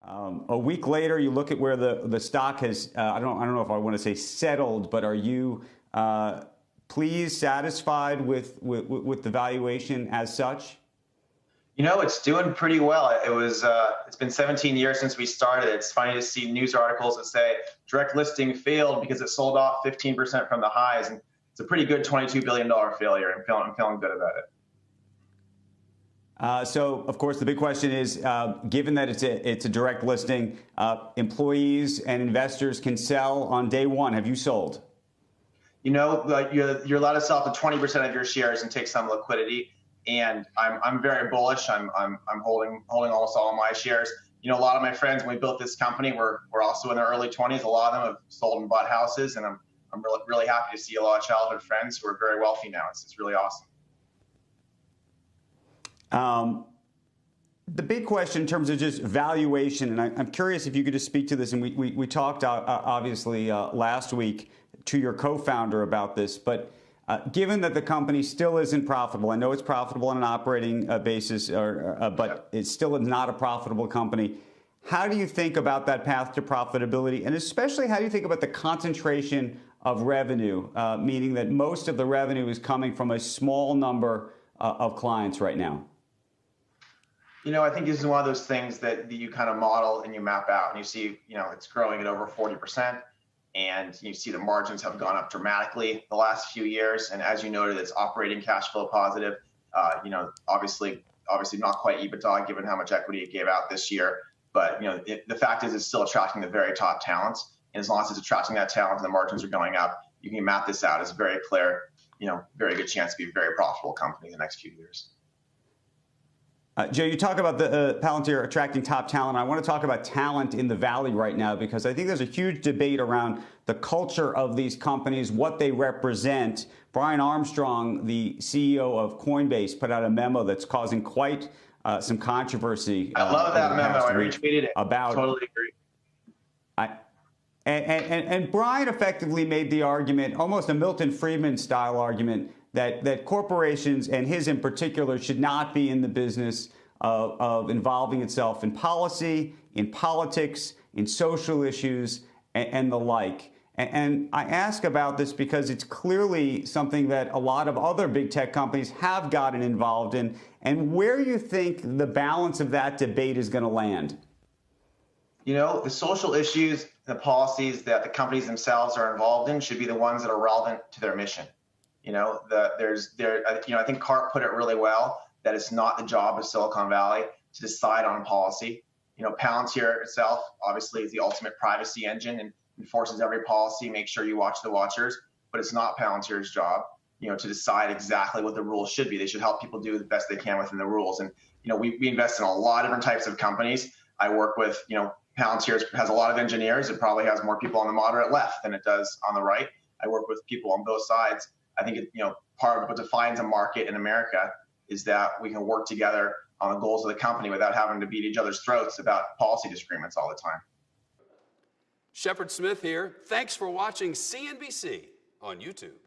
A week later, you look at where the stock has, I don't know if I want to say settled, but are you pleased, satisfied with the valuation as such? You know, it's doing pretty well. It's been 17 years since we started. It's funny to see news articles that say direct listing failed because it sold off 15% from the highs. And it's a pretty good $22 billion failure. I'm feeling good about it. So, of course, the big question is, given that it's a direct listing, employees and investors can sell on day one. Have you sold? You know, you're allowed to sell up to 20% of your shares and take some liquidity. And I'm very bullish. I'm holding almost all of my shares. You know, a lot of my friends, when we built this company, were also in their early 20s. A lot of them have sold and bought houses, and I'm really happy to see a lot of childhood friends who are very wealthy now. It's really awesome. The big question in terms of just valuation, and I'm curious if you could just speak to this, and we talked obviously last week to your co-founder about this, but given that the company still isn't profitable, I know it's profitable on an operating basis, but it's still not a profitable company. How do you think about that path to profitability? And especially, how do you think about the concentration of revenue, meaning that most of the revenue is coming from a small number of clients right now? You know, I think this is one of those things that you kind of model and you map out, and you see, you know, it's growing at over 40%. And you see the margins have gone up dramatically the last few years. And as you noted, it's operating cash flow positive. You know, obviously not quite EBITDA given how much equity it gave out this year. But, you know, the fact is it's still attracting the very top talents. And as long as it's attracting that talent and the margins are going up, you can map this out. It's very clear, you know, very good chance to be a very profitable company in the next few years. Joe, you talk about the Palantir attracting top talent. I want to talk about talent in the Valley right now, because I think there's a huge debate around the culture of these companies, what they represent. Brian Armstrong, the CEO of Coinbase, put out a memo that's causing quite some controversy. I love that memo. I retweeted it. Totally agree. And Brian effectively made the argument, almost a Milton Friedman style argument, that corporations, and his in particular, should not be in the business of involving itself in policy, in politics, in social issues, and the like. And I ask about this because it's clearly something that a lot of other big tech companies have gotten involved in, and where you think the balance of that debate is going to land. You know, the social issues, the policies that the companies themselves are involved in should be the ones that are relevant to their mission. You know, I think Cart put it really well, that it's not the job of Silicon Valley to decide on policy. You know, Palantir itself obviously is the ultimate privacy engine and enforces every policy, make sure you watch the watchers, but it's not Palantir's job, you know, to decide exactly what the rules should be. They should help people do the best they can within the rules. And, you know, we invest in a lot of different types of companies. I work with, you know, Palantir has a lot of engineers. It probably has more people on the moderate left than it does on the right. I work with people on both sides. I think, you know, part of what defines a market in America is that we can work together on the goals of the company without having to beat each other's throats about policy disagreements all the time. Shepard Smith here. Thanks for watching CNBC on YouTube.